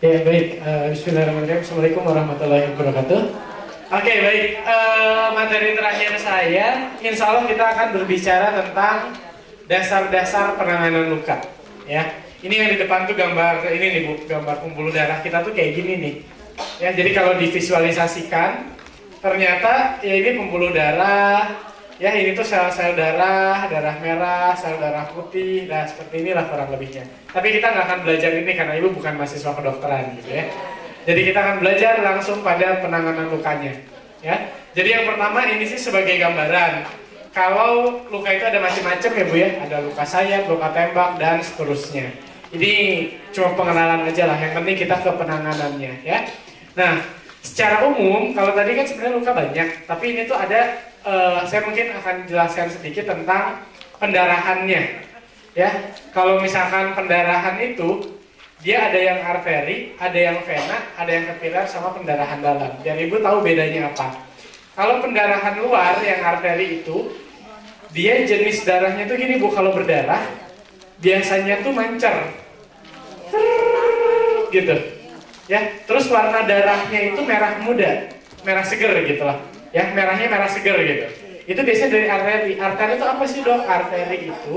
Ya baik, Bismillahirrahmanirrahim. Assalamualaikum warahmatullahi wabarakatuh. Oke baik, materi terakhir saya, insya Allah kita akan berbicara tentang dasar-dasar penanganan luka. Ya, ini yang di depan tuh gambar ini nih Bu, gambar pembuluh darah kita tuh kayak gini nih. Ya, jadi kalau divisualisasikan, ternyata ya ini pembuluh darah. Ya ini tuh sel-sel darah, darah merah, sel darah putih, nah seperti inilah kurang lebihnya. Tapi kita nggak akan belajar ini karena ibu bukan mahasiswa kedokteran gitu ya. Jadi kita akan belajar langsung pada penanganan lukanya. Ya. Jadi yang pertama ini sih sebagai gambaran. Kalau luka itu ada macam-macam ya Bu ya, ada luka sayat, luka tembak dan seterusnya. Ini cuma pengenalan aja lah. Yang penting kita ke penanganannya ya. Nah, secara umum kalau tadi kan sebenarnya luka banyak, tapi ini tuh ada saya mungkin akan jelaskan sedikit tentang pendarahannya. Ya, kalau misalkan pendarahan itu dia ada yang arteri, ada yang vena, ada yang kapiler sama pendarahan dalam. Biar ibu tahu bedanya apa. Kalau pendarahan luar yang arteri itu dia jenis darahnya tuh gini Bu, kalau berdarah biasanya tuh mancer. Gitu. Ya, terus warna darahnya itu merah muda, merah seger gitu lah. Ya, merahnya merah seger gitu. Itu biasanya dari arteri. Arteri itu apa sih Dok? Arteri itu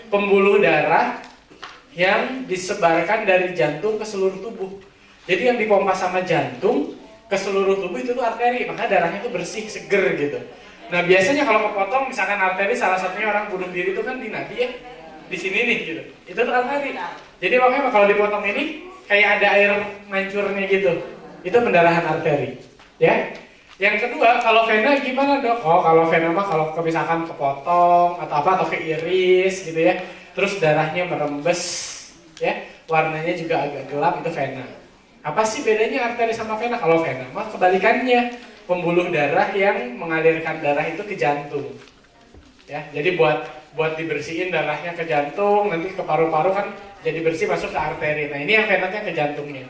pembuluh darah yang disebarkan dari jantung ke seluruh tubuh. Jadi yang dipompa sama jantung ke seluruh tubuh itu tuh arteri. Maka darahnya tuh bersih, seger gitu. Nah biasanya kalau kepotong, misalkan arteri salah satunya orang bunuh diri itu kan di nadi ya, di sini nih gitu. Itu tuh arteri. Jadi makanya kalau dipotong ini kayak ada air mancurnya gitu. Itu pendarahan arteri. Ya. Yang kedua, kalau vena gimana Dok? Oh, kalau vena mah kalau misalkan kepotong atau apa atau keiris gitu ya. Terus darahnya merembes ya, warnanya juga agak gelap, itu vena. Apa sih bedanya arteri sama vena? Kalau vena mah kebalikannya, pembuluh darah yang mengalirkan darah itu ke jantung. Ya, jadi buat dibersihin darahnya ke jantung, nanti ke paru-paru kan jadi bersih masuk ke arteri. Nah, ini yang venanya ke jantungnya.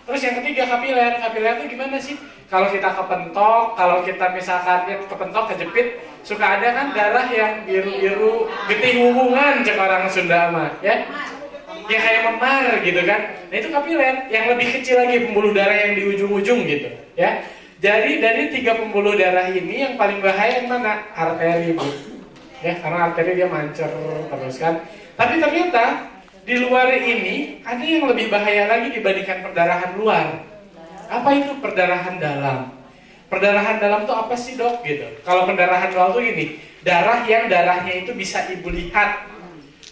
Terus yang ketiga kapiler. Kapiler itu gimana sih? Kalau kita kepentok, kalau kita misalkan kepentok, kejepit, suka ada kan darah yang biru-biru, getih hubungan cek orang Sunda mah, ya? Ya kayak memar gitu kan. Nah itu kapiler, yang lebih kecil lagi pembuluh darah yang di ujung-ujung gitu, ya. Jadi dari 3 pembuluh darah ini yang paling bahaya yang mana? Arteri, Bu. Ya, karena arteri dia mancer terus kan. Tapi ternyata di luar ini ada yang lebih bahaya lagi dibandingkan perdarahan luar. Apa itu perdarahan dalam? Perdarahan dalam itu apa sih Dok? Gitu. Kalau pendarahan luar itu gini, darah yang darahnya itu bisa ibu lihat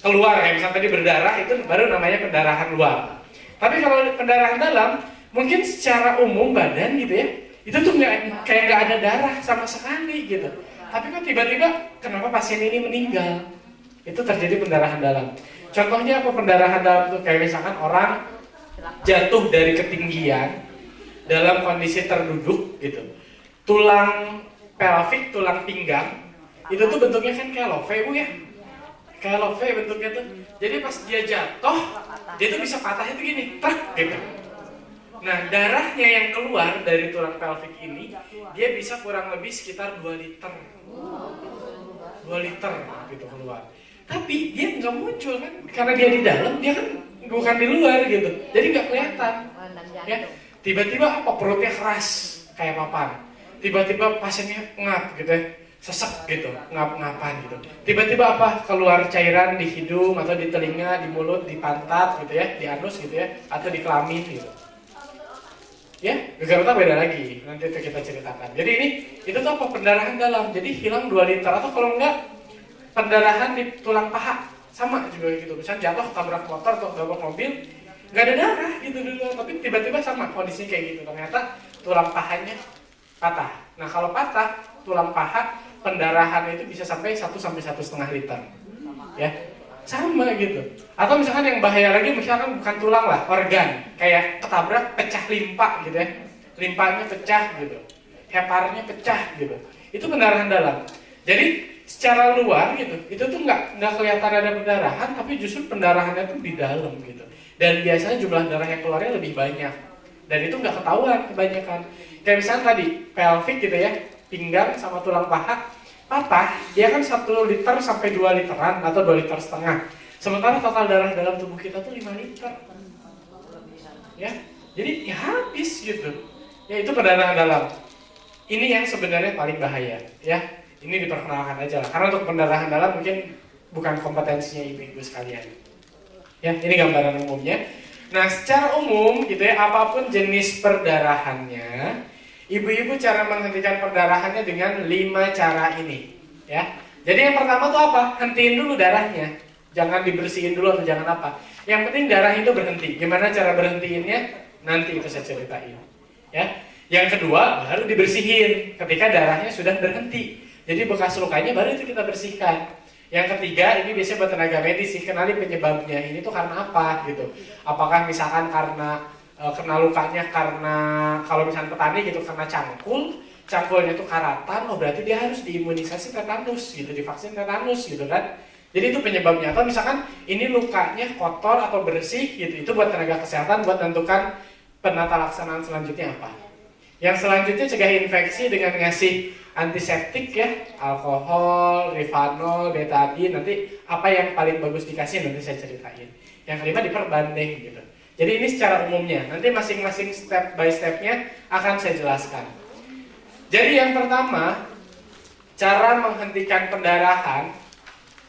keluar, kayak misalnya tadi berdarah itu baru namanya pendarahan luar. Tapi kalau pendarahan dalam, mungkin secara umum badan gitu ya, itu tuh kayak nggak ada darah sama sekali gitu. Tapi kok tiba-tiba kenapa pasien ini meninggal? Itu terjadi pendarahan dalam. Contohnya apa pendarahan dalam itu? Kayak misalkan orang jatuh dari ketinggian dalam kondisi terduduk gitu. Tulang pelvik, tulang pinggang itu tuh bentuknya kan kayak love Bu ya. Kayak love bentuknya tuh. Jadi pas dia jatuh, dia tuh bisa patahnya tuh gini, truk gitu. Nah, darahnya yang keluar dari tulang pelvik ini dia bisa kurang lebih sekitar 2 liter. 2 liter gitu keluar. Tapi dia nggak muncul kan, karena dia di dalam, dia kan bukan di luar gitu, jadi nggak kelihatan. Ya, tiba-tiba apa perutnya keras kayak papan, tiba-tiba pasiennya ngap gitu ya, sesek gitu, ngap-ngapan gitu. Tiba-tiba apa keluar cairan di hidung atau di telinga, di mulut, di pantat gitu ya, di anus gitu ya, atau di kelamin gitu. Ya, gegar beda lagi, nanti itu kita ceritakan. Jadi ini itu tuh apa pendarahan dalam, jadi hilang 2 liter atau kalau enggak pendarahan di tulang paha sama juga gitu. Misalnya jatuh tabrak motor atau tabrak mobil, nggak ada darah gitu dulu, tapi tiba-tiba sama kondisinya kayak gitu. Ternyata tulang pahanya patah. Nah kalau patah tulang paha, pendarahan itu bisa sampai 1 sampai 1,5 liter. Ya, sama gitu. Atau misalkan yang bahaya lagi, misalkan bukan tulang lah, organ kayak ketabrak pecah limpa gitu ya, limpanya pecah gitu, heparnya pecah gitu. Itu pendarahan dalam. Jadi secara luar gitu, itu tuh nggak kelihatan ada pendarahan, tapi justru pendarahannya tuh di dalam gitu. Dan biasanya jumlah darah yang keluarnya lebih banyak, dan itu nggak ketahuan kebanyakan. Kayak misalnya tadi pelvic gitu ya, pinggang sama tulang paha patah, dia kan 1 liter sampai 2 literan atau 2,5 liter. Sementara total darah dalam tubuh kita tuh 5 liter. Ya, Jadi ya habis gitu. Ya itu perdarahan dalam. Ini yang sebenarnya paling bahaya, ya. Ini diperkenalkan aja lah. Karena untuk perdarahan dalam mungkin bukan kompetensinya ibu-ibu sekalian. Ya, ini gambaran umumnya. Nah, secara umum gitu ya, apapun jenis perdarahannya, ibu-ibu cara menghentikan perdarahannya dengan 5 cara ini, ya. Jadi yang pertama tuh apa? Hentiin dulu darahnya. Jangan dibersihin dulu atau jangan apa. Yang penting darah itu berhenti. Gimana cara berhentiinnya? Nanti itu saya ceritain. Ya. Yang kedua, baru dibersihin ketika darahnya sudah berhenti. Jadi bekas lukanya baru itu kita bersihkan. Yang ketiga, ini biasanya buat tenaga medis sih, kenali penyebabnya. Ini tuh karena apa gitu. Apakah misalkan karena kena lukanya karena kalau misalkan petani gitu karena cangkulnya tuh karatan, oh berarti dia harus diimunisasi tetanus gitu, divaksin tetanus gitu kan. Jadi itu penyebabnya. Atau misalkan ini lukanya kotor atau bersih gitu, itu buat tenaga kesehatan buat menentukan penata laksanaan selanjutnya apa. Yang selanjutnya cegah infeksi dengan ngasih antiseptik ya, alkohol, rifanol, betadine, nanti apa yang paling bagus dikasih nanti saya ceritain. Yang kelima diperbanding gitu. Jadi ini secara umumnya, nanti masing-masing step by stepnya akan saya jelaskan. Jadi yang pertama, cara menghentikan pendarahan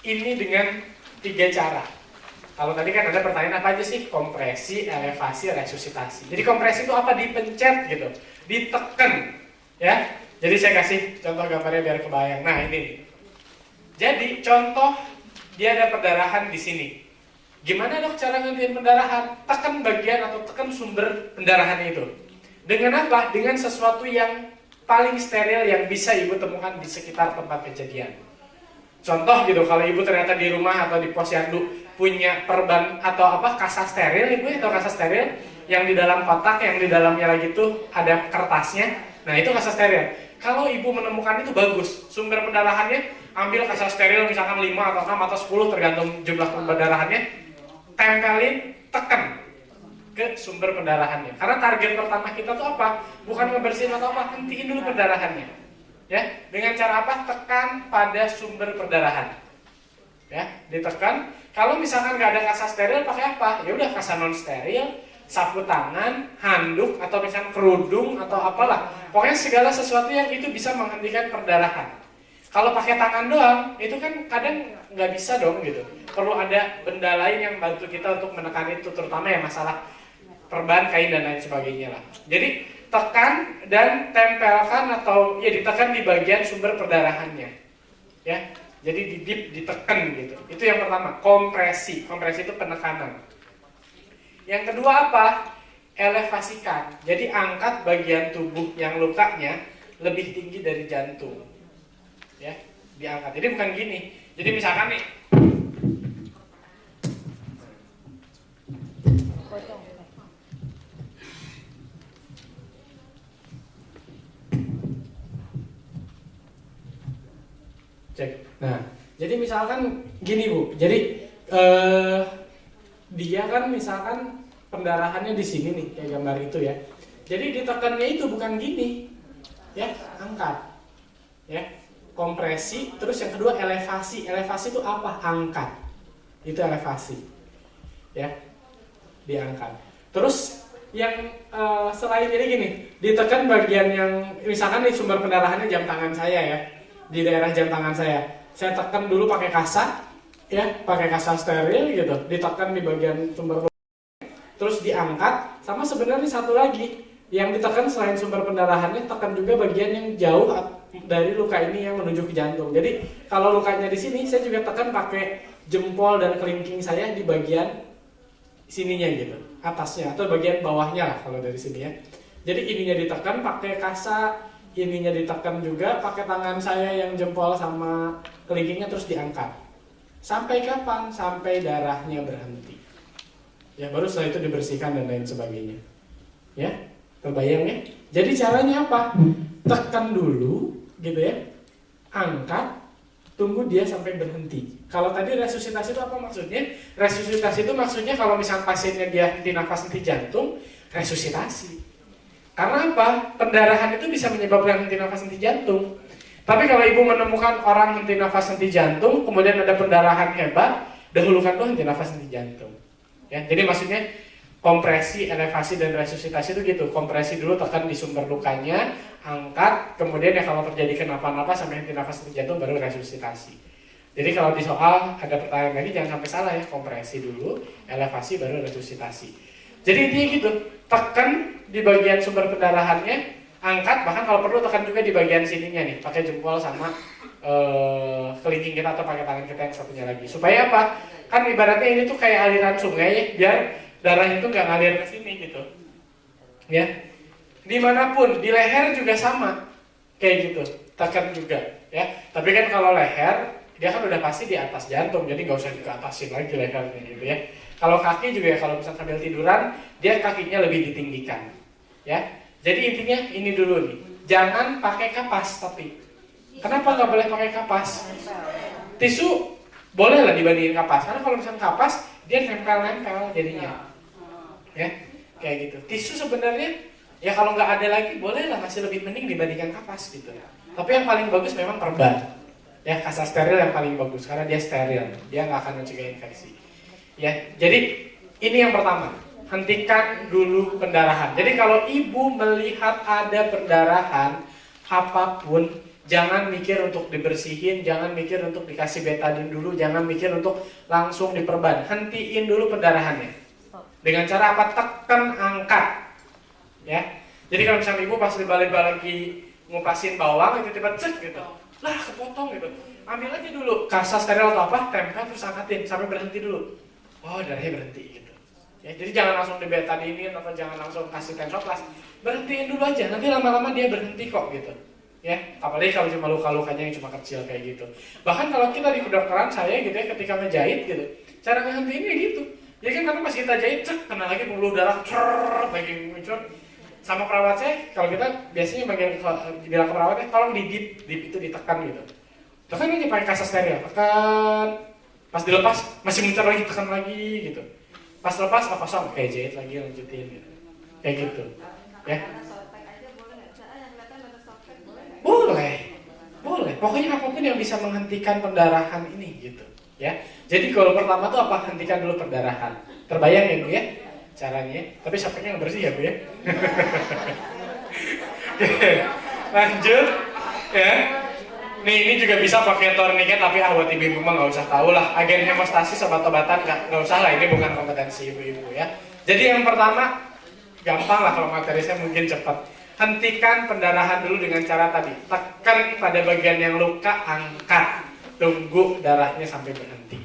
ini dengan 3 cara. Kalau tadi kan ada pertanyaan apa aja sih? Kompresi, elevasi, resusitasi. Jadi kompresi itu apa? Dipencet gitu, ditekan, ya. Jadi saya kasih contoh gambarnya biar kebayang. Nah ini nih. Jadi contoh dia ada perdarahan di sini. Gimana dok cara ngentiin pendarahan? Tekan bagian atau tekan sumber pendarahan itu. Dengan apa? Dengan sesuatu yang paling steril yang bisa ibu temukan di sekitar tempat kejadian. Contoh gitu, kalau ibu ternyata di rumah atau di posyandu punya perban atau apa kasa steril, ibu atau kasa steril yang di dalam kotak, yang di dalamnya lagi tuh ada kertasnya. Nah itu kasa steril. Kalau ibu menemukan itu bagus, sumber pendarahannya ambil kasa steril misalkan 5 atau 6 atau 10 tergantung jumlah pendarahannya, tempelin, tekan ke sumber pendarahannya. Karena target pertama kita tuh apa? Bukan ngebersihin atau apa, hentiin dulu pendarahannya. Ya, dengan cara apa? Tekan pada sumber perdarahan. Ya, ditekan. Kalau misalkan nggak ada kasa steril, pakai apa? Ya udah kasa non steril, sapu tangan, handuk, atau misalkan kerudung atau apalah. Pokoknya segala sesuatu yang itu bisa menghentikan perdarahan. Kalau pakai tangan doang, itu kan kadang nggak bisa dong gitu. Perlu ada benda lain yang bantu kita untuk menekan itu, terutama ya masalah perban, kain dan lain sebagainya lah. Jadi tekan dan tempelkan atau ya ditekan di bagian sumber perdarahannya. Ya, jadi ditekan gitu. Itu yang pertama, kompresi. Kompresi itu penekanan. Yang kedua apa? Elevasikan. Jadi angkat bagian tubuh yang lukanya lebih tinggi dari jantung. Ya, diangkat. Jadi bukan gini. Jadi misalkan nih, cek. Nah, jadi misalkan gini Bu. Jadi dia kan misalkan pendarahannya di sini nih, kayak gambar itu ya. Jadi ditekannya itu bukan gini, ya, angkat, ya, kompresi. Terus yang kedua elevasi. Elevasi itu apa? Angkat. Itu elevasi, ya, diangkat. Terus yang selain ini gini, ditekan bagian yang misalkan nih sumber pendarahannya jam tangan saya ya. Di daerah jam tangan saya tekan dulu pakai kasa, ya, pakai kasa steril gitu, ditekan di bagian sumber, terus diangkat. Sama sebenarnya satu lagi yang ditekan selain sumber pendarahannya, tekan juga bagian yang jauh dari luka ini yang menuju ke jantung. Jadi kalau lukanya di sini, saya juga tekan pakai jempol dan kelingking saya di bagian sininya gitu, atasnya atau bagian bawahnya lah kalau dari sini ya. Jadi ininya ditekan pakai kasa, ininya ditekan juga pakai tangan saya yang jempol sama kelingkingnya, terus diangkat. Sampai kapan? Sampai darahnya berhenti. Ya, baru setelah itu dibersihkan dan lain sebagainya. Ya, terbayang ya? Jadi caranya apa? Tekan dulu, gitu ya. Angkat, tunggu dia sampai berhenti. Kalau tadi resusitasi itu apa maksudnya? Resusitasi itu maksudnya kalau misalnya pasiennya dia henti nafas, henti jantung, resusitasi. Karena apa? Pendarahan itu bisa menyebabkan henti nafas, henti jantung. Tapi kalau ibu menemukan orang henti nafas, henti jantung, kemudian ada pendarahan hebat, dahulukan tuh henti nafas, henti jantung. Ya, jadi maksudnya kompresi, elevasi, dan resusitasi itu gitu. Kompresi dulu, tekan di sumber lukanya, angkat, kemudian ya kalau terjadi kenapa-napa sampai henti nafas terjatuh baru resusitasi. Jadi kalau di soal ada pertanyaan lagi jangan sampai salah ya, kompresi dulu, elevasi, baru resusitasi. Jadi intinya gitu, tekan di bagian sumber pendarahannya, angkat, bahkan kalau perlu tekan juga di bagian sininya nih, pakai jempol sama kelingking kita atau pakai tangan kita yang satunya lagi. Supaya apa? Kan ibaratnya ini tuh kayak aliran sungai ya, biar darah itu nggak ngalir ke sini gitu. Ya, dimanapun, di leher juga sama, kayak gitu, tekan juga. Ya, tapi kan kalau leher dia kan udah pasti di atas jantung, jadi nggak usah dikeatasin lagi lehernya gitu ya. Kalau kaki juga ya, kalau misalnya sambil tiduran, dia kakinya lebih ditinggikan. Ya, jadi intinya ini dulu nih, jangan pakai kapas tapi. Kenapa nggak boleh pakai kapas? Tisu boleh lah dibandingin kapas, karena kalau misalnya kapas dia nempel-nempel jadinya. Ya, kayak gitu. Tisu sebenarnya ya kalau nggak ada lagi boleh lah, masih lebih mending dibandingkan kapas gitu. Tapi yang paling bagus memang perban. Ya, kasa steril yang paling bagus karena dia steril, dia nggak akan mencegah infeksi. Ya, jadi ini yang pertama, hentikan dulu pendarahan. Jadi kalau ibu melihat ada perdarahan apapun, jangan mikir untuk dibersihin, jangan mikir untuk dikasih betadin dulu, jangan mikir untuk langsung diperban. Hentiin dulu pendarahannya. Dengan cara apa? Tekan, angkat. Ya. Jadi kalau misalnya ibu pas dibalik-balik lagi ngupasin bawang itu tiba-tiba cek gitu. Lah kepotong gitu. Ambil aja dulu kasa steril atau apa, tempel terus angkatin sampai berhenti dulu. Oh, darahnya berhenti gitu. Ya, jadi jangan langsung dibetadinin atau jangan langsung kasih tensoplas. Berhentiin dulu aja, nanti lama-lama dia berhenti kok gitu. Ya, apalagi kalau cuma luka-lukanya yang cuma kecil kayak gitu. Bahkan kalau kita di kedokteran saya gitu ya, ketika ngejahit gitu, cara ngehentiinnya gitu. Ya kan karena pas kita jahit, cek, kena lagi pembuluh darah, lagi muncul. Sama perawat saya, kalau kita biasanya bilang ke perawatnya, tolong dip itu ditekan gitu. Tekan aja pakai kasa steril, tekan. Pas dilepas, masih muncul lagi, tekan lagi gitu. Pas lepas, kosong, kayak jahit lagi, lanjutin gitu. Kayak gitu. Ya. Boleh. Pokoknya apapun yang bisa menghentikan pendarahan ini gitu. Ya. Jadi kalau pertama tuh apa? Hentikan dulu pendarahan. Terbayang ya Bu ya? Caranya, tapi sapeknya nggak bersih ya Bu ya. Lanjut ya. Nih ini juga bisa pakai tourniquet, tapi buat ibu-ibu mah nggak usah tahu lah. Agen hemostasis obat-obatan nggak usah lah, ini bukan kompetensi ibu-ibu ya. Jadi yang pertama gampang lah, kalau materi saya mungkin cepat. Hentikan pendarahan dulu dengan cara tadi, tekan pada bagian yang luka, angkat, tunggu darahnya sampai berhenti.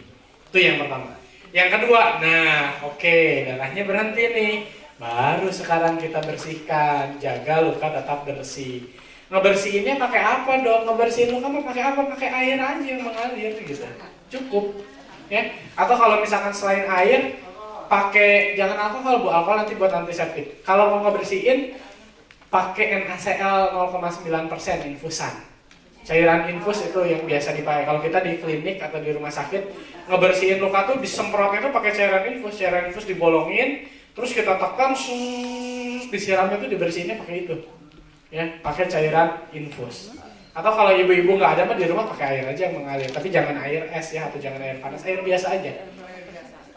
Itu yang pertama. Yang kedua, nah oke, darahnya berhenti nih, baru sekarang kita bersihkan, jaga luka tetap bersih. Ngebersihinnya pakai apa dong? Ngebersihin luka mah pakai apa? Pakai air aja yang mengalir gitu, cukup. Ya. Atau kalau misalkan selain air, pakai jangan alkohol Bu, alkohol nanti buat antiseptik. Kalau mau ngebersihin, pakai NaCl 0,9% infusan. Cairan infus itu yang biasa dipakai. Kalau kita di klinik atau di rumah sakit ngebersihin luka tuh disemprotnya tuh pakai cairan infus dibolongin, terus kita tekan, disiramnya tuh dibersihinnya pakai itu. Ya, pakai cairan infus. Atau kalau ibu-ibu nggak ada mah di rumah pakai air aja yang mengalir, tapi jangan air es ya, atau jangan air panas, air biasa aja.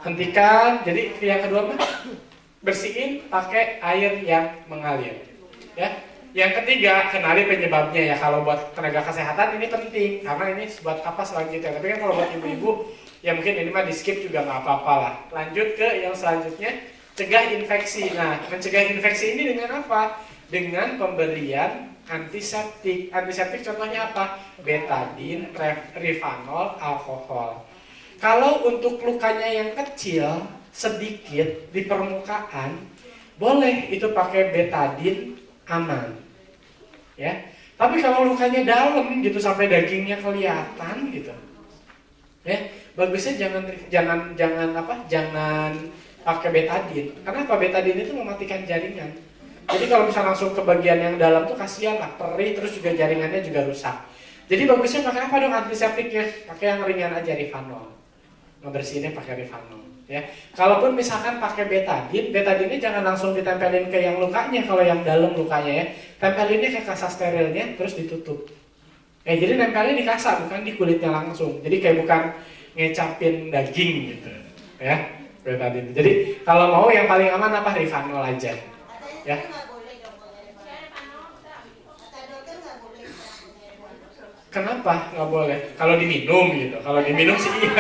Hentikan. Jadi yang kedua mah bersihin pakai air yang mengalir. Ya. Yang ketiga, kenali penyebabnya ya. Kalau buat tenaga kesehatan ini penting karena ini buat apa selanjutnya. Tapi kan kalau buat ibu-ibu ya mungkin ini mah di skip juga nggak apa-apa lah. Lanjut ke yang selanjutnya, cegah infeksi. Nah, mencegah infeksi ini dengan apa? Dengan pemberian antiseptik. Antiseptik contohnya apa? Betadin, rifanol, alkohol. Kalau untuk lukanya yang kecil, sedikit di permukaan, boleh itu pakai betadin, aman. Ya. Tapi kalau lukanya dalam gitu sampai dagingnya kelihatan gitu. Ya, bagusnya jangan pakai betadin. Karena apa? Betadin itu mematikan jaringan. Jadi kalau misalnya langsung ke bagian yang dalam tuh kasihan lah, perih, terus juga jaringannya juga rusak. Jadi bagusnya pakai apa dong antiseptiknya? Pakai yang ringan aja, rifanol. Ngebersihinnya pakai rifanol. Ya, kalaupun misalkan pakai betadinnya jangan langsung ditempelin ke yang lukanya, kalau yang dalam lukanya ya, tempelinnya ke kasa sterilnya terus ditutup. Jadi nempelnya di kasa bukan di kulitnya langsung. Jadi kayak bukan ngecapin daging gitu, ya. betadine. Jadi kalau mau yang paling aman apa? Rivanol aja. Ya. Kenapa nggak boleh? Kalau diminum gitu. Kalau diminum sih iya.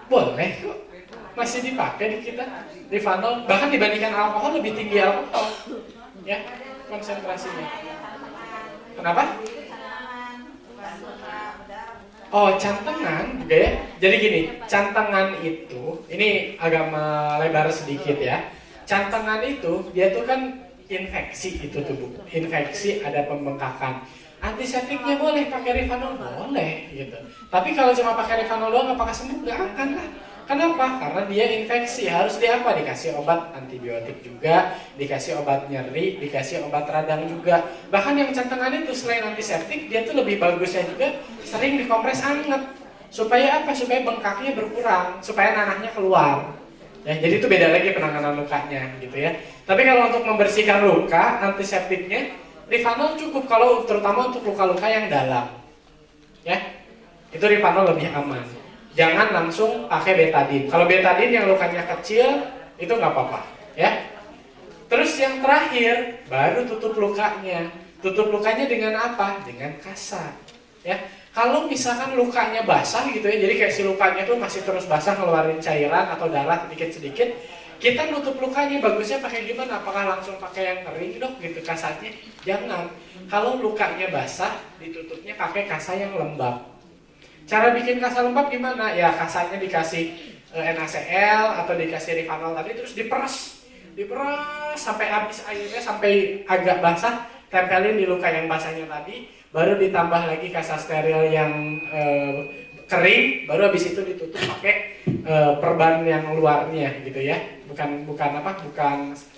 Boleh kok. Masih dipakai di kita. Rivanol bahkan dibandingkan alkohol lebih tinggi alkohol. Ya, konsentrasinya. Kenapa? Oh, cantengan juga ya. Jadi gini, cantengan itu, ini agak melebar sedikit ya. Cantengan itu, dia tuh kan infeksi itu tubuh. Infeksi, ada pembengkakan. Antiseptiknya boleh, pakai Rivanol boleh gitu. Tapi kalau cuma pakai Rivanol doang, apakah sembuh? Nggak akan lah. Kenapa? Karena dia infeksi. Harus di apa? Dikasih obat antibiotik juga, dikasih obat nyeri, dikasih obat radang juga. Bahkan yang cantengan itu selain antiseptik, dia tuh lebih bagusnya juga sering dikompres hangat. Supaya apa? Supaya bengkaknya berkurang, supaya nanahnya keluar. Ya, jadi itu beda lagi penanganan lukanya gitu ya. Tapi kalau untuk membersihkan luka, antiseptiknya Rivanol cukup kalau terutama untuk luka-luka yang dalam. Ya. Itu Rivanol lebih aman. Jangan langsung pakai betadine. Kalau betadine yang lukanya kecil itu nggak apa-apa, ya. Terus yang terakhir baru tutup lukanya. Tutup lukanya dengan apa? Dengan kasa, ya. Kalau misalkan lukanya basah gitu ya, jadi kayak si lukanya tuh masih terus basah ngeluarin cairan atau darah sedikit-sedikit, kita nutup lukanya bagusnya pakai gimana? Apakah langsung pakai yang kering dok gitu kasanya? Jangan. Kalau lukanya basah, ditutupnya pakai kasa yang lembab. Cara bikin kasa lembab gimana? Ya kasanya dikasih NaCl atau dikasih Rivanol tadi terus diperas sampai habis airnya, sampai agak basah, tempelin di luka yang basahnya tadi, baru ditambah lagi kasa steril yang kering, baru habis itu ditutup pakai perban yang luarnya gitu ya. Bukan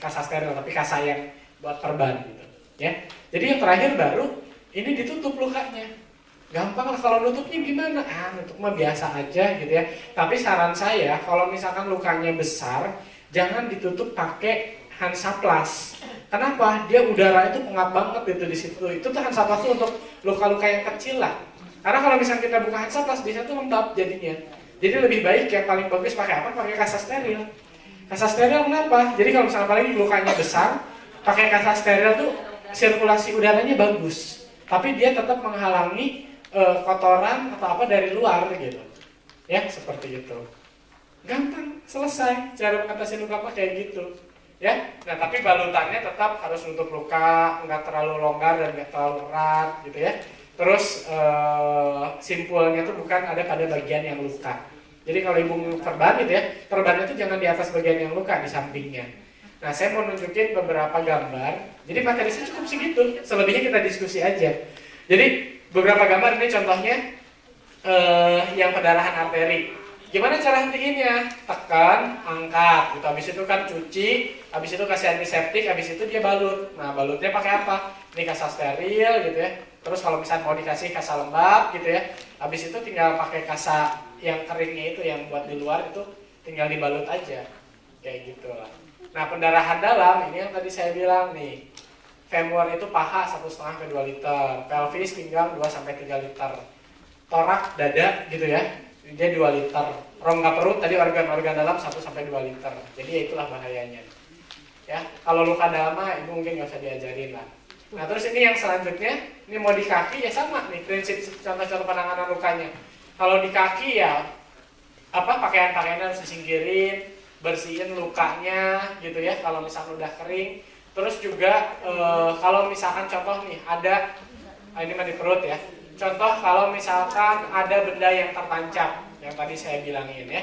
kasa steril tapi kasa yang buat perban gitu ya. Jadi yang terakhir baru ini ditutup lukanya. Gampang lah, kalau nutupnya gimana? Nutup mah biasa aja gitu ya. Tapi saran saya, kalau misalkan lukanya besar, jangan ditutup pakai Hansaplast. Kenapa? Dia udara itu pengap banget gitu di situ. Itu tuh Hansaplast tuh untuk luka-luka yang kecil lah. Karena kalau misalkan kita buka Hansaplast, bisa tuh lembab jadinya. Jadi lebih baik yang paling bagus pakai apa? Pakai kasa steril. Kasa steril kenapa? Jadi kalau misalkan apalagi lukanya besar, pakai kasa steril tuh sirkulasi udaranya bagus. Tapi dia tetap menghalangi kotoran atau apa dari luar gitu. Ya, seperti itu. Gampang, selesai. Cara mengatasi luka apa kayak gitu. Ya. Nah, tapi balutannya tetap harus nutup luka, nggak terlalu longgar dan nggak terlalu erat gitu ya. Terus simpulnya tuh bukan ada pada bagian yang luka. Jadi kalau ibu perban gitu ya, perbannya tuh jangan di atas bagian yang luka, di sampingnya. Nah, saya mau nunjukin beberapa gambar. Jadi materi saya cukup segitu. Selebihnya kita diskusi aja. Jadi beberapa gambar ini contohnya yang pendarahan arteri. Gimana cara hentiinnya? Tekan, angkat. Gitu. Habis itu kan cuci, habis itu kasih antiseptik, habis itu dia balut. Nah, balutnya pakai apa? Ini kasa steril gitu ya. Terus kalau misalnya mau dikasih kasa lembab gitu ya. Habis itu tinggal pakai kasa yang keringnya itu yang buat di luar itu tinggal dibalut aja. Kayak gitu lah. Nah, pendarahan dalam ini yang tadi saya bilang nih. Femur itu paha 1,5 ke 2 liter, pelvis pinggang 2 sampai 3 liter, torak dada gitu ya, dia 2 liter, rongga perut tadi organ-organ dalam 1 sampai 2 liter. Jadi ya itulah bahayanya. Ya, kalau luka dalam ibu mungkin nggak usah diajarin lah. Nah terus ini yang selanjutnya, ini mau di kaki ya sama nih prinsip contoh-contoh penanganan lukanya. Kalau di kaki ya pakaian-pakaiannya harus disingkirin, bersihin lukanya gitu ya. Kalau misalnya udah kering. Terus juga kalau misalkan contoh nih ada ini mah di perut ya. Contoh kalau misalkan ada benda yang tertancap yang tadi saya bilangin ya.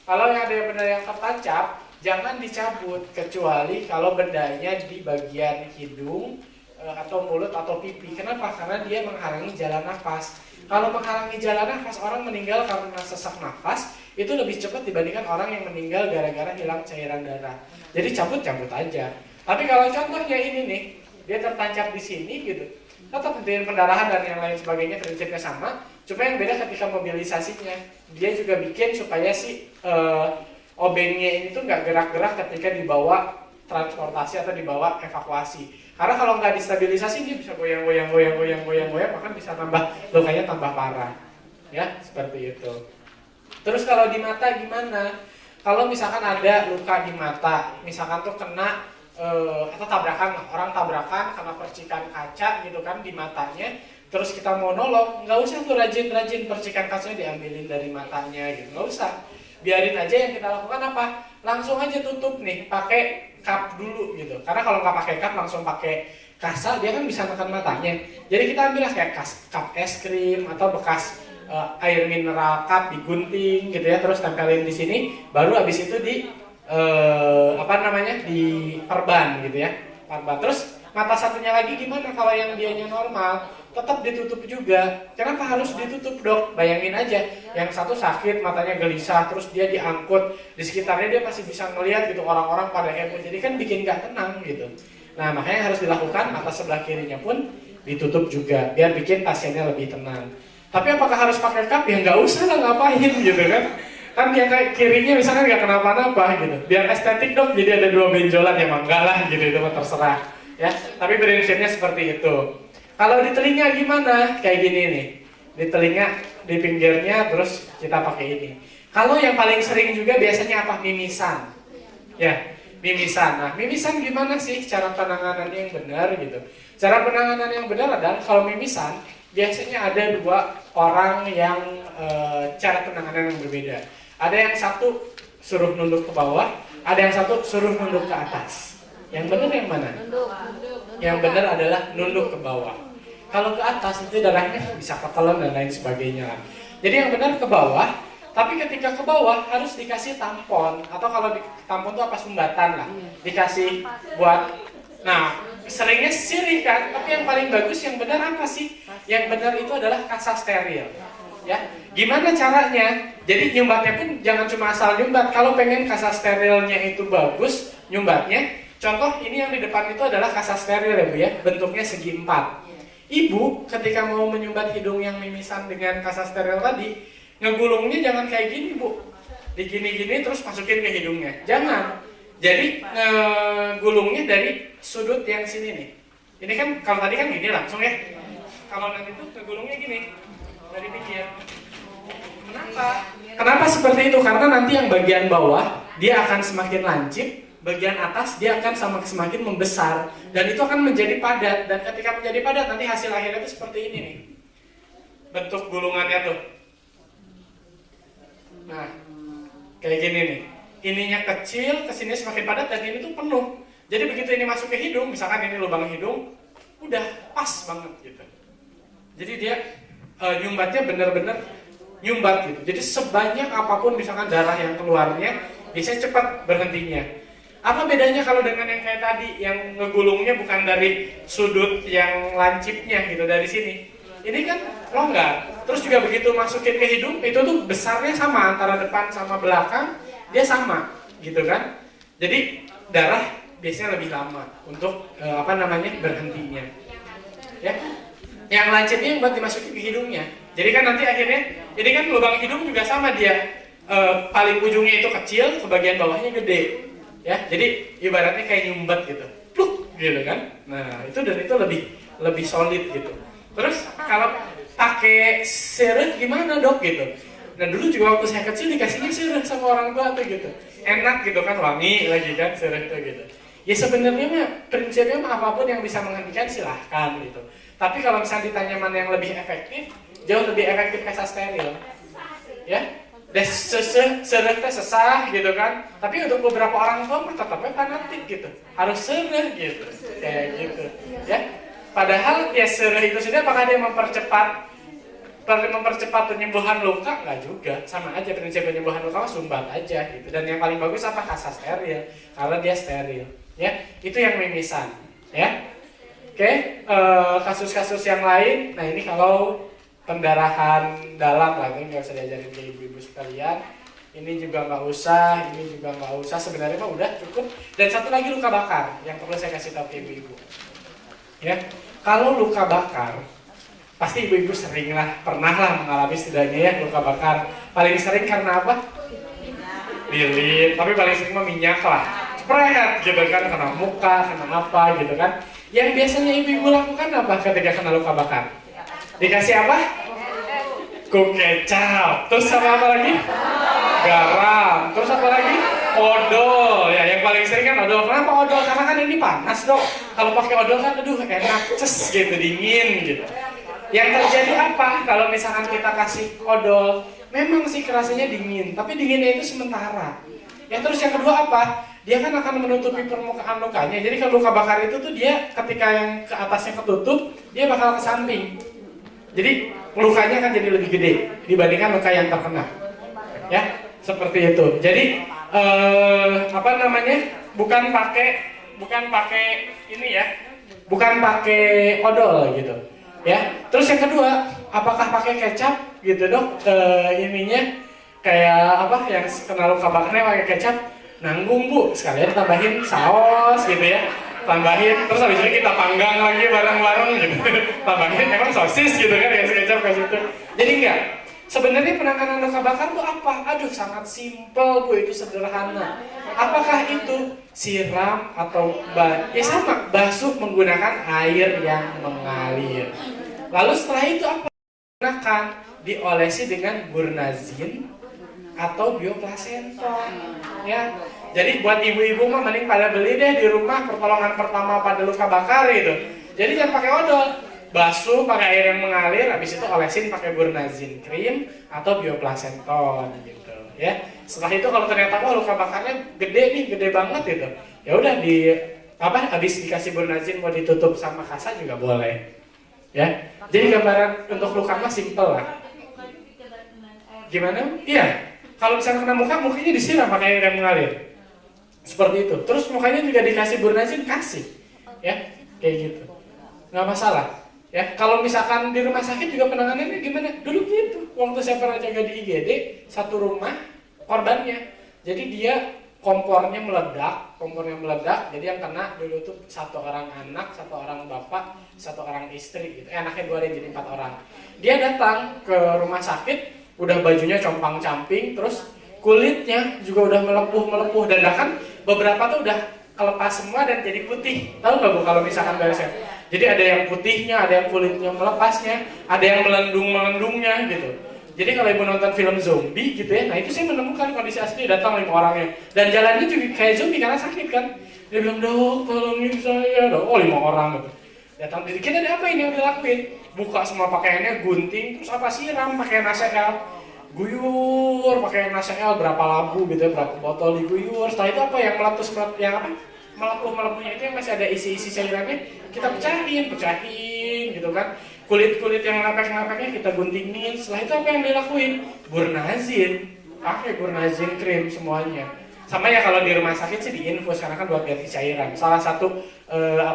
Kalau yang ada benda yang tertancap jangan dicabut kecuali kalau bendanya di bagian hidung atau mulut atau pipi. Kenapa? Karena dia menghalangi jalan nafas. Kalau menghalangi jalan nafas orang meninggal karena sesak nafas itu lebih cepat dibandingkan orang yang meninggal gara-gara hilang cairan darah. Jadi cabut aja. Tapi kalau contohnya ini nih, dia tertancap di sini gitu, tetap hentikan pendarahan dan yang lain sebagainya prinsipnya sama, cuma yang beda ketika mobilisasinya. Dia juga bikin supaya si obengnya ini tuh nggak gerak-gerak ketika dibawa transportasi atau dibawa evakuasi. Karena kalau nggak distabilisasi dia bisa goyang, bahkan bisa lukanya tambah parah. Ya, seperti itu. Terus kalau di mata gimana? Kalau misalkan ada luka di mata, misalkan tuh kena atau tabrakan, orang tabrakan kena percikan kaca gitu kan di matanya, terus kita mau nolong, nggak usah tuh rajin-rajin percikan kacanya diambilin dari matanya gitu, nggak usah. Biarin aja yang kita lakukan apa? Langsung aja tutup nih, pakai cup dulu gitu. Karena kalau nggak pakai cup, langsung pakai kasa, dia kan bisa menekan matanya. Jadi kita ambil kayak cup es krim atau bekas air mineral cup digunting gitu ya, terus tempelin di sini, baru habis itu diperban gitu ya, perban. Terus mata satunya lagi gimana kalau yang dianya normal? Tetap ditutup juga. Kenapa harus ditutup, Dok? Bayangin aja, yang satu sakit, matanya gelisah, terus dia diangkut, di sekitarnya dia masih bisa ngelihat gitu, orang-orang pada heboh, jadi kan bikin gak tenang gitu. Nah, makanya harus dilakukan, mata sebelah kirinya pun ditutup juga, biar bikin pasiennya lebih tenang. Tapi apakah harus pakai cup? Ya nggak usah lah, ngapain gitu kan. Kan yang kirinya misalkan nggak kenapa-napa gitu. Biar estetik, Dok, jadi ada 2 benjolan, ya enggak lah gitu, itu mah terserah. Ya, tapi prinsipnya seperti itu. Kalau di telinga gimana? Kayak gini nih. Di telinga, di pinggirnya, terus kita pakai ini. Kalau yang paling sering juga biasanya apa? Mimisan. Ya, mimisan. Nah, mimisan gimana sih cara penanganannya yang benar gitu? Cara penanganan yang benar adalah kalau mimisan, biasanya ada 2 orang yang cara penanganan yang berbeda. Ada yang satu suruh nunduk ke bawah, ada yang satu suruh nunduk ke atas. Yang benar yang mana? Yang benar adalah nunduk ke bawah. Kalau ke atas itu darahnya bisa ketelan dan lain sebagainya. Jadi yang benar ke bawah, tapi ketika ke bawah harus dikasih tampon, atau kalau tampon itu apa, sumbatan lah, dikasih buat. Nah, seringnya sirih kan, tapi yang paling bagus yang benar apa sih? Yang benar itu adalah kasa steril. Ya, gimana caranya? Jadi nyumbatnya pun jangan cuma asal nyumbat. Kalau pengen kasa sterilnya itu bagus, nyumbatnya. Contoh ini yang di depan itu adalah kasa steril ya Bu ya, bentuknya segi 4. Ibu ketika mau menyumbat hidung yang mimisan dengan kasa steril tadi, ngegulungnya jangan kayak gini Bu, digini-gini terus masukin ke hidungnya, jangan. Jadi ngegulungnya dari sudut yang sini nih. Ini kan kalau tadi kan gini langsung ya, kalau nanti tuh ngegulungnya gini dari pinggir. Kenapa seperti itu? Karena nanti yang bagian bawah dia akan semakin lancip, bagian atas dia akan semakin membesar, dan itu akan menjadi padat. Dan ketika menjadi padat nanti hasil akhirnya itu seperti ini nih, bentuk gulungannya tuh. Nah, kayak gini nih, ininya kecil, kesini semakin padat, dan ini tuh penuh. Jadi begitu ini masuk ke hidung, misalkan ini lubang hidung, udah pas banget gitu. Jadi dia nyumbatnya benar-benar nyumbat gitu. Jadi sebanyak apapun misalkan darah yang keluarnya, biasanya cepat berhentinya. Apa bedanya kalau dengan yang kayak tadi, yang ngegulungnya bukan dari sudut yang lancipnya gitu, dari sini. Ini kan longgar. Terus juga begitu masukin ke hidung, itu tuh besarnya sama, antara depan sama belakang, dia sama gitu kan. Jadi darah biasanya lebih lama untuk berhentinya. Ya. Yang lancipnya yang buat dimasukin ke hidungnya. Jadi kan nanti akhirnya, ini kan lubang hidung juga sama dia. Paling ujungnya itu kecil, ke bagian bawahnya gede. Ya, jadi ibaratnya kayak nyumbat gitu, pluk gitu kan. Nah itu, dan itu lebih solid gitu. Terus kalau pakai seruh gimana Dok gitu? Nah dulu juga waktu saya kecil dikasihnya seruh sama orang tua tuh gitu, enak gitu kan, wangi lagi kan seruh tuh gitu. Ya sebenarnya mah prinsipnya mah apapun yang bisa menghentikan silahkan gitu. Tapi kalau misalnya ditanya mana yang lebih efektif, jauh lebih efektif kasa steril. Ya. Seruh sesah gitu kan. Tapi untuk beberapa orang tua tetapnya fanatik gitu, harus seruh gitu, kayak gitu ya. Padahal ya seruh itu sendiri apakah dia mempercepat penyembuhan luka? Enggak juga, sama aja prinsip penyembuhan luka, sumbat aja gitu. Dan yang paling bagus apa? Kasa steril, karena dia steril ya. Itu yang mimisan ya. Oke, kasus-kasus yang lain. Nah ini kalau pendarahan dalam lah, ini nggak usah diajarin ke ibu-ibu sekalian. Ini juga nggak usah, ini juga nggak usah. Sebenarnya mah udah cukup. Dan satu lagi luka bakar yang perlu saya kasih tahu ke ibu-ibu. Ya, kalau luka bakar, pasti ibu-ibu sering lah, pernah lah mengalami setidaknya ya luka bakar. Paling sering karena apa? Lilin. Tapi paling sering mah minyak lah, spread gitu kan, kena muka, kena apa gitu kan. Yang biasanya ibu-ibu lakukan apa ketika kena luka bakar? Dikasih apa? Kuk kecap. Terus sama apa lagi? Garam. Terus apa lagi? Odol. Ya, yang paling sering kan odol. Kenapa odol? Karena kan ini panas, Dok. Kalau pakai odol kan aduh enak, ces gitu, dingin gitu. Yang terjadi apa kalau misalkan kita kasih odol? Memang sih kerasanya dingin, tapi dinginnya itu sementara. Ya terus yang kedua apa? Dia kan akan menutupi permukaan lukanya. Jadi kalau luka bakar itu tuh dia ketika yang ke atasnya ketutup, dia bakal ke samping. Jadi lukanya kan jadi lebih gede dibandingkan luka yang terkena. Ya, seperti itu. Jadi apa namanya? Bukan pakai ini ya. Bukan pakai odol gitu. Ya. Terus yang kedua, apakah pakai kecap gitu, Dok? Ininya kayak apa yang kena luka bakarnya pakai kecap? Nanggung, Bu. Sekalian tambahin saus gitu ya. Tambahin, terus habis itu kita panggang lagi bareng-bareng gitu. Tambahin emang sosis gitu kan, kasih kecap kasih itu. Jadi enggak. Sebenarnya penanganan luka bakar itu apa? Aduh, sangat simpel, Bu, itu sederhana. Apakah itu siram atau ya sama, basuh menggunakan air yang mengalir. Lalu setelah itu apa? Gunakan diolesi dengan Burnazin atau bioplasenton, ya. Jadi buat ibu-ibu mah mending pada beli deh di rumah pertolongan pertama pada luka bakar gitu. Jadi jangan pakai odol, basuh pakai air yang mengalir, habis itu olesin pakai Burnazin krim atau bioplasenton gitu, ya. Setelah itu kalau ternyata luka bakarnya gede nih, gede banget gitu, ya udah habis dikasih Burnazin mau ditutup sama kasa juga boleh, ya. Jadi gambaran untuk luka mah simpel lah. Gimana? Iya. Kalau misalnya kena mukanya disiram pakai air yang mengalir. Seperti itu. Terus mukanya juga dikasih Burnazin, kasih. Ya, kayak gitu. Nggak masalah. Ya, kalau misalkan di rumah sakit juga penanganannya gimana? Dulu gitu. Waktu saya pernah jaga di IGD, satu rumah korbannya. Jadi dia kompornya meledak. Jadi yang kena dulu tuh satu orang anak, satu orang bapak, satu orang istri gitu. Anaknya 2 jadi 4 orang. Dia datang ke rumah sakit, udah bajunya compang-camping, terus kulitnya juga udah melepuh dan bahkan beberapa tuh udah kelepas semua dan jadi putih. Tahu nggak, Bu, kalau misalkan beresnya? Jadi ada yang putihnya, ada yang kulitnya melepasnya, ada yang melendungnya gitu. Jadi kalau ibu nonton film zombie gitu ya, nah itu saya menemukan kondisi asli, datang 5 orangnya dan jalannya juga kayak zombie karena sakit kan. Dia bilang, "Dok, tolongin saya." Oh, 5 orang gitu. Datang, kita ada apa ini yang dilakuin? Buka semua pakaiannya, gunting, terus apa, siram pakai NaCl, guyur pakai NaCl berapa labu gitu ya, berapa botol diguyur. Setelah itu apa yang melepuh-melepuhnya itu yang masih ada isi-isi cairannya, kita pecahin gitu kan. Kulit-kulit yang lepek-lepeknya kita guntingin. Setelah itu apa yang dilakuin? Burnazin, pakai Burnazin krim semuanya. Sama ya kalau di rumah sakit sih diinfus karena kan buat ganti cairan. Salah satu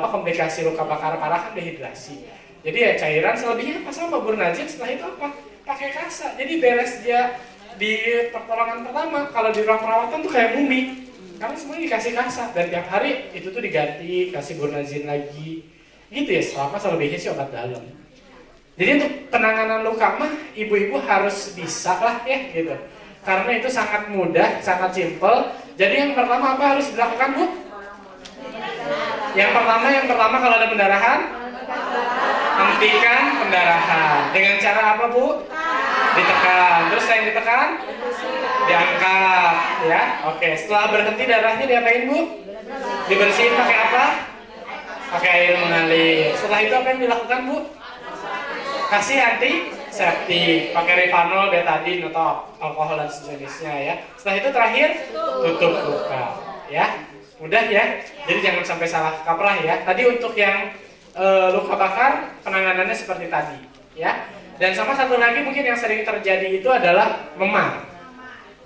komplikasi luka bakar parah kan dehidrasi. Jadi ya cairan selebihnya apa sama Burnazin, setelah itu apa? Pakai kasa. Jadi beres dia di pertolongan pertama. Kalau di ruang perawatan tuh kayak mumi. Karena semuanya dikasih kasa dan tiap hari itu tuh diganti, kasih Burnazin lagi. Gitu ya, selebihnya sih obat dalam. Jadi untuk penanganan luka mah ibu-ibu harus bisa lah ya gitu. Karena itu sangat mudah, sangat simpel. Jadi yang pertama apa harus dilakukan, Bu? Yang pertama kalau ada pendarahan, hentikan pendarahan. Dengan cara apa, Bu? Ditekan. Terus yang ditekan? Diangkat, ya. Oke, setelah berhenti darahnya diapain, Bu? Dibersihin pakai apa? Pakai air mengalir. Setelah itu apa yang dilakukan, Bu? Kasih antiseptik, pakai Rivanol, betadine atau alkohol dan sejenisnya ya. Setelah itu terakhir tutup luka, ya. Mudah ya. Jadi jangan sampai salah kaprah ya. Tadi untuk yang luka bakar penanganannya seperti tadi, ya. Dan sama satu lagi mungkin yang sering terjadi itu adalah memar,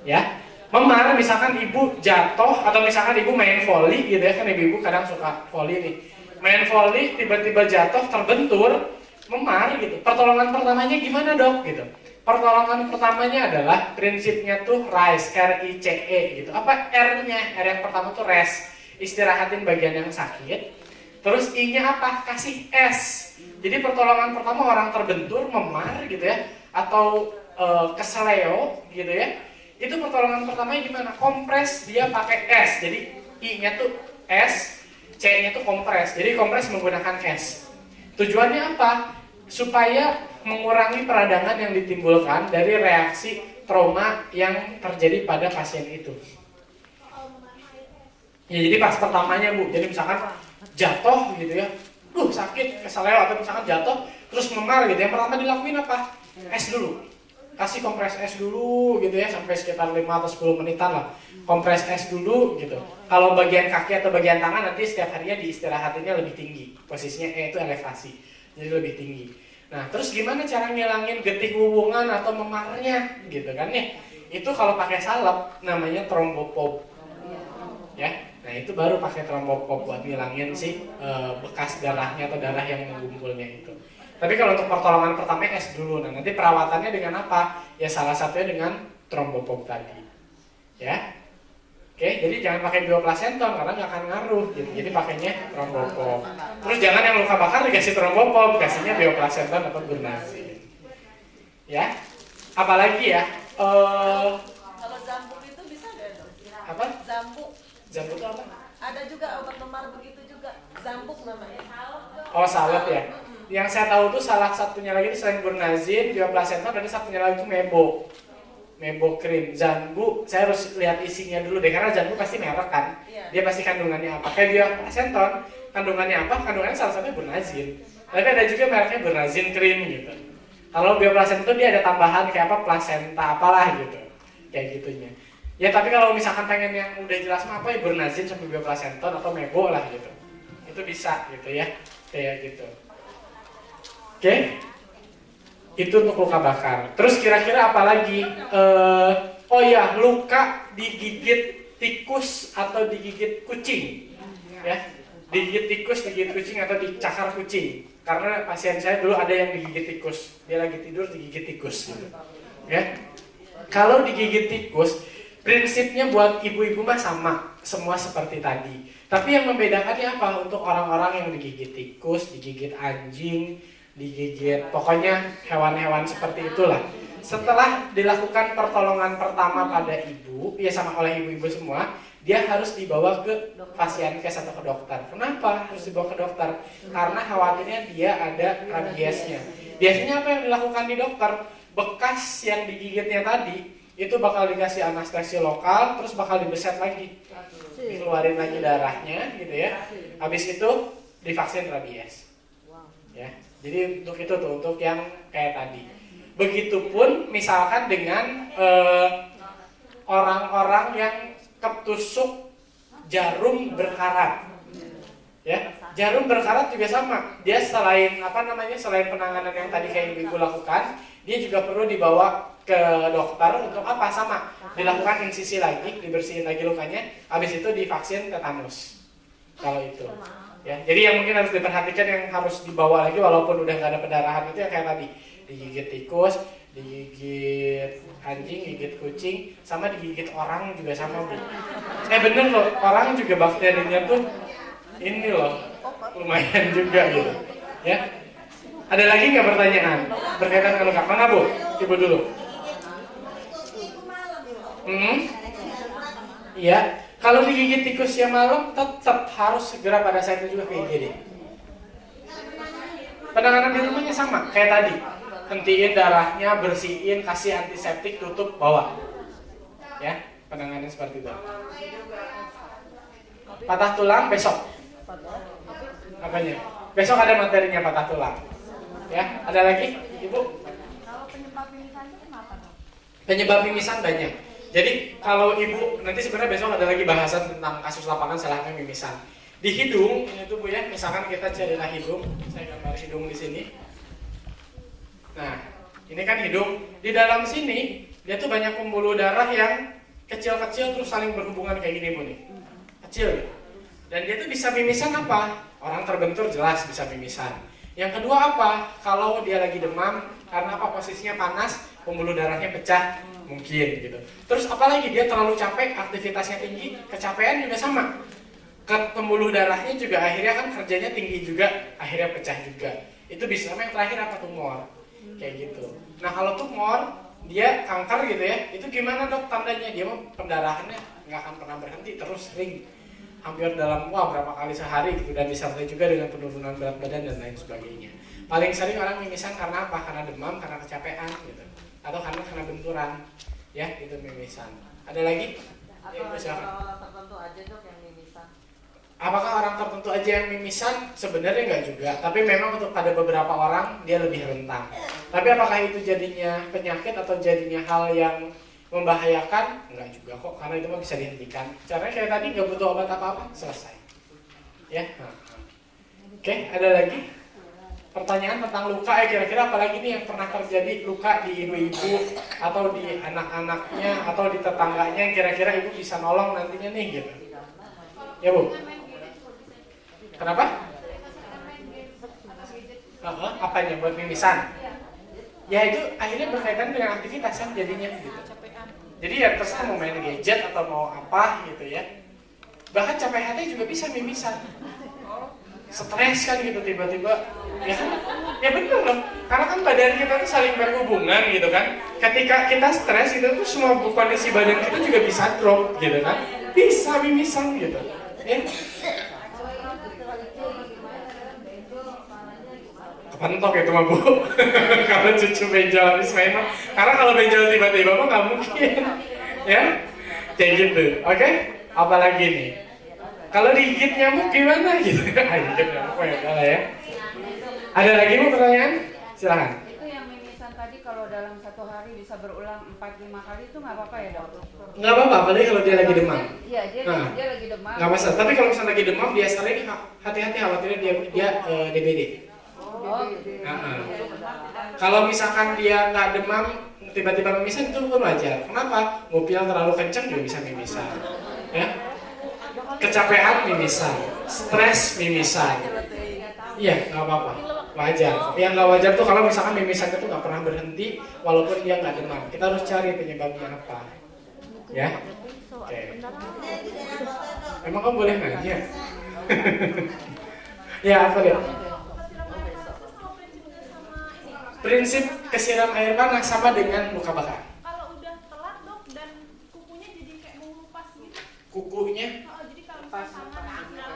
ya. Memar misalkan ibu jatuh atau misalkan ibu main volley gitu ya, kan ibu-ibu kadang suka volley nih. Main volley tiba-tiba jatuh terbentur, memar gitu. Pertolongan pertamanya gimana, Dok? Gitu. Pertolongan pertamanya adalah prinsipnya tuh RICE, R-I-C-E gitu. Apa R-nya? R yang pertama tuh rest, istirahatin bagian yang sakit. Terus I-nya apa? Kasih S. Jadi pertolongan pertama orang terbentur, memar gitu ya, atau keseleo gitu ya. Itu pertolongan pertamanya gimana? Kompres dia pakai S. Jadi I-nya tuh S, C-nya itu kompres. Jadi kompres menggunakan es. Tujuannya apa? Supaya mengurangi peradangan yang ditimbulkan dari reaksi trauma yang terjadi pada pasien itu. Ya, jadi pas pertamanya Bu, jadi misalkan jatuh gitu ya, sakit, keseleo, atau misalkan jatuh terus memar gitu, yang pertama dilakuin apa? Es dulu, kasih kompres es dulu gitu ya, sampai sekitar 5 atau 10 menitan lah, kompres es dulu gitu. Kalau bagian kaki atau bagian tangan nanti setiap harinya diistirahatinnya lebih tinggi, posisinya itu elevasi, jadi lebih tinggi. Nah terus gimana cara ngilangin getih hubungan atau memarnya gitu kan ya? Itu kalau pakai salep namanya trombopop ya. Nah itu baru pakai trombopop buat ngilangin si bekas darahnya atau darah yang mengumpulnya itu. Tapi kalau untuk pertolongan pertama es dulu. Nah nanti perawatannya dengan apa? Ya salah satunya dengan trombopop tadi. Ya. Oke, jadi jangan pakai bioplasenton karena nggak akan ngaruh gitu. Jadi pakainya trombopop. Terus jangan yang luka bakar dikasih trombopop, kasihnya bioplasenton atau gurnazin. Ya. Apalagi ya? Kalau zambuk itu bisa nggak dong? Apa? Zambuk. Zambuk itu apa? Ada juga obat memar begitu juga. Zambuk namanya. Oh, salep ya. Yang saya tahu tuh salah satunya lagi itu selain gurnazin, bioplasenton, ada satunya lagi tuh Mebo krim. Zanbu, saya harus lihat isinya dulu deh, karena Zanbu pasti merek kan. Iya. Dia pasti kandungannya apa. Kayak bioplasenton, kandungannya apa? Kandungannya salah satunya gurnazin. Tapi ada juga mereknya gurnazin krim gitu. Kalau bioplasenton dia ada tambahan kayak apa, placenta apalah gitu. Kayak gitunya. Ya tapi kalau misalkan pengen yang udah jelas mah apa ya, gurnazin sampai bioplasenton atau Mebo lah gitu. Itu bisa gitu ya. Kayak gitu. Oke. Itu untuk luka bakar. Terus kira-kira apa lagi? Oh ya, luka digigit tikus atau digigit kucing. Ya, digigit tikus, digigit kucing atau dicakar kucing. Karena pasien saya dulu ada yang digigit tikus. Dia lagi tidur digigit tikus. Gitu. Ya, kalau digigit tikus, prinsipnya buat ibu-ibu mah sama, semua seperti tadi. Tapi yang membedakannya apa? Untuk orang-orang yang digigit tikus, digigit anjing, digigit, pokoknya hewan-hewan seperti itulah. Setelah dilakukan pertolongan pertama pada ibu, ya sama oleh ibu-ibu semua, dia harus dibawa ke pasienkes atau ke dokter. Kenapa harus dibawa ke dokter? Karena khawatirnya dia ada rabiesnya. Biasanya apa yang dilakukan di dokter? Bekas yang digigitnya tadi itu bakal dikasih anestesi lokal, terus bakal dibeset lagi, dikeluarin lagi darahnya, gitu ya. Habis itu divaksin rabies. Ya. Jadi untuk itu tuh, untuk yang kayak tadi. Begitupun misalkan dengan orang-orang yang ketusuk jarum berkarat. Ya, jarum berkarat juga sama. Dia selain selain penanganan yang tadi kayak ibu lakukan, dia juga perlu dibawa ke dokter untuk apa? Sama, dilakukan insisi lagi, dibersihin lagi lukanya, habis itu divaksin tetanus. Kalau itu. Ya, jadi yang mungkin harus diperhatikan yang harus dibawa lagi walaupun udah nggak ada pendarahan itu yang kayak tadi, digigit tikus, digigit anjing, gigit kucing, sama digigit orang juga sama Bu. Bener loh, orang juga bakterinya tuh ini loh, lumayan juga gitu. Ya, ada lagi nggak pertanyaan berkaitan dengan luka? Mana Bu? Ibu dulu. Iya. Kalau digigit tikusnya malam, tetap harus segera pada saat itu juga ke IGD. Penanganan di rumahnya sama, kayak tadi. Hentiin darahnya, bersihin, kasih antiseptik, tutup, bawa. Ya, penanganan seperti itu. Patah tulang besok. Apanya? Besok ada materinya patah tulang. Ya, ada lagi, Ibu? Kalau penyebab mimisan itu kenapa dong? Penyebab mimisan banyak. Jadi kalau ibu, nanti sebenarnya besok ada lagi bahasan tentang kasus lapangan salahnya mimisan. Di hidung, ini tuh Bu ya, misalkan kita carilah hidung, saya gambar hidung di sini. Nah, ini kan hidung. Di dalam sini, dia tuh banyak pembuluh darah yang kecil-kecil terus saling berhubungan kayak gini Bu nih. Kecil. Dan dia tuh bisa mimisan apa? Orang terbentur jelas bisa mimisan. Yang kedua apa? Kalau dia lagi demam, karena apa? Posisinya panas, pembuluh darahnya pecah, mungkin gitu. Terus apalagi dia terlalu capek, aktivitasnya tinggi, kecapean juga sama. Pembuluh darahnya juga akhirnya kan kerjanya tinggi juga, akhirnya pecah juga. Itu bisa sama. Yang terakhir apa? Tumor. Kayak gitu. Nah kalau tumor, dia kanker gitu ya, itu gimana Dok tandanya? Dia mau pendarahannya nggak akan pernah berhenti, terus sering. hampir dalam berapa kali sehari gitu, dan disertai juga dengan penurunan berat badan dan lain sebagainya. Paling sering orang mimisan karena apa? Karena demam, karena kecapean gitu, atau karena benturan, ya itu mimisan. Ada lagi? Atau orang tertentu aja dok yang mimisan? Apakah orang tertentu aja yang mimisan? Sebenarnya nggak juga, tapi memang untuk pada beberapa orang dia lebih rentan. Tapi apakah itu jadinya penyakit atau jadinya hal yang membahayakan? Enggak juga kok, karena itu mah bisa dihentikan. Caranya kayak tadi, nggak butuh obat apa-apa, selesai. Ya. Oke, ada lagi pertanyaan tentang luka ya, kira-kira apalagi nih yang pernah terjadi luka di ibu-ibu atau di anak-anaknya atau di tetangganya yang kira-kira ibu bisa nolong nantinya nih gitu. Ya Bu. Kenapa? Apanya buat mimisan? Ya itu akhirnya berkaitan dengan aktivitas kan jadinya gitu. Jadi ya terserah mau main gadget atau mau apa gitu ya. Bahkan capek hati juga bisa mimisan. Stres kan gitu tiba-tiba. Ya bener loh. Karena kan badan kita tuh saling berhubungan gitu kan. Ketika kita stres itu tuh semua kondisi badan kita juga bisa drop gitu kan. Bisa mimisan gitu. Ya. Kepentok itu mah Bu. Kalau cucu benjol habis main mah. Karena kalau benjol tiba-tiba mah nggak mungkin. Ya, kayak gitu. Oke? Apalagi nih? Kalau digigit nyamuk gimana gitu? Digigit nyamuk ya udah lah ya. Ada lagi Bu pertanyaan? Silakan. Itu yang mimisan tadi kalau dalam satu hari bisa berulang 4-5 kali itu nggak apa-apa ya dok? Nggak apa-apa, apalagi kalau dia lagi demam. Iya, dia lagi demam. Nggak masalah. Tapi kalau misalnya lagi demam, dia sering hati-hati khawatirnya dia DBD. Kalau misalkan dia nggak demam, tiba-tiba mimisan itu pun wajar. Kenapa? Ngupil terlalu kencang juga bisa mimisan. Ya? Kecapean mimisan, stres mimisan. Iya, nggak apa-apa, wajar. Yang nggak wajar tuh kalau misalkan mimisan itu nggak pernah berhenti, walaupun dia nggak demam. Kita harus cari penyebabnya apa. Ya? Oke. Emang kamu boleh nanya? Ya, apa lihat? Prinsip kesiram air panas sama dengan luka bakar. Kalau udah telat dok dan kukunya jadi kayak mengelupas gitu. Kukunya Jadi kalau misalnya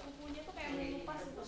kukunya tuh kayak mengelupas gitu.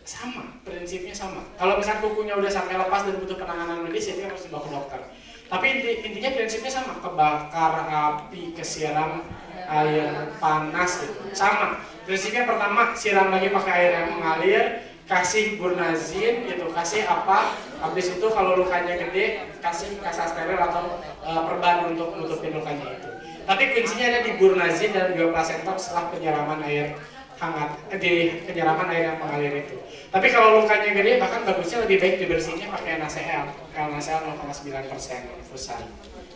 sama, prinsipnya sama. Kalau misalnya kukunya udah sampai lepas dan butuh penanganan medis, itu harus dibawa ke dokter. Tapi intinya prinsipnya sama, kebakar api, kesiram air panas gitu. Sama. Prinsipnya pertama siram lagi pakai air yang mengalir, kasih Burnazin gitu, kasih apa, habis itu kalau lukanya gede kasih kasa steril atau perban untuk nutupin lukanya itu. Tapi kuncinya ada di Burnazin dan Bioplacental setelah penyiraman air hangat, di penyiraman air yang mengalir itu. Tapi kalau lukanya gede, bahkan bagusnya lebih baik dibersihinnya pakai NaCl 0,9% infusan.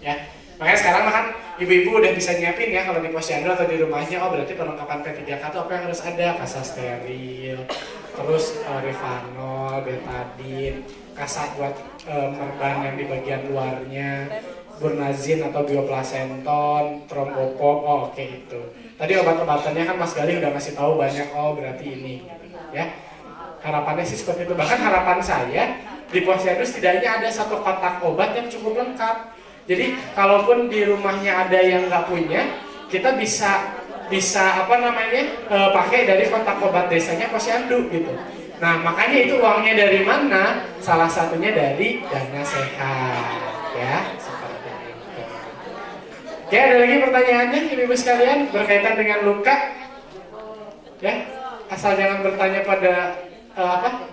Ya, makanya sekarang kan ibu-ibu udah bisa nyiapin ya kalau di posyandu atau di rumahnya. Oh berarti perlengkapan P3K itu apa yang harus ada? Kasa steril, terus Revanol, betadine, kasa buat merban yang di bagian luarnya, Burnazin atau Bioplacenton, Trombopop. Oh oke itu. Tadi obat-obatannya kan Mas Galih udah ngasih tahu banyak. Oh berarti ini, ya. Harapannya sih seperti itu. Bahkan harapan saya di posyandu setidaknya ada satu kotak obat yang cukup lengkap. Jadi kalaupun di rumahnya ada yang nggak punya, kita bisa pakai dari kotak obat desanya posyandu gitu. Nah makanya itu uangnya dari mana? Salah satunya dari dana sehat, ya. Seperti itu. Oke, ada lagi pertanyaannya ibu-ibu sekalian berkaitan dengan luka? Ya, asal jangan bertanya pada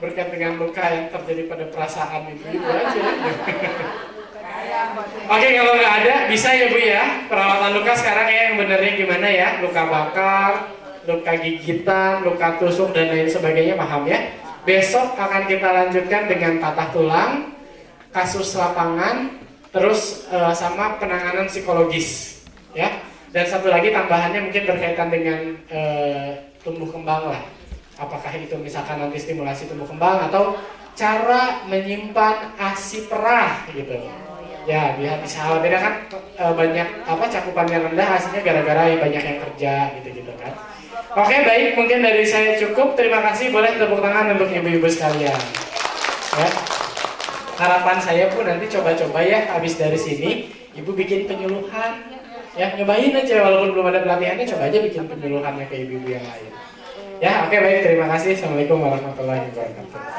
berkaitan dengan luka yang terjadi pada perasaan ibu-ibu aja. Oke, kalau nggak ada, bisa ya Bu ya. Perawatan luka sekarang ya yang benernya gimana ya? Luka bakar, luka gigitan, luka tusuk dan lain sebagainya, paham ya? Besok akan kita lanjutkan dengan patah tulang, kasus lapangan, terus sama penanganan psikologis, ya. Dan satu lagi tambahannya mungkin berkaitan dengan tumbuh kembang lah. Apakah itu misalkan nanti stimulasi tumbuh kembang atau cara menyimpan ASI perah gitu. Ya, bisa khawatirnya kan banyak cakupannya rendah, hasilnya gara-gara banyak yang kerja gitu kan. Oke, baik, mungkin dari saya cukup. Terima kasih, boleh tepuk tangan untuk ibu-ibu sekalian. Ya. Harapan saya pun nanti coba-coba ya habis dari sini ibu bikin penyuluhan Ya, nyobain aja walaupun belum ada pelatihannya, coba aja bikin penyuluhannya ke ibu-ibu yang lain. Ya, oke baik, terima kasih. Assalamualaikum warahmatullahi wabarakatuh.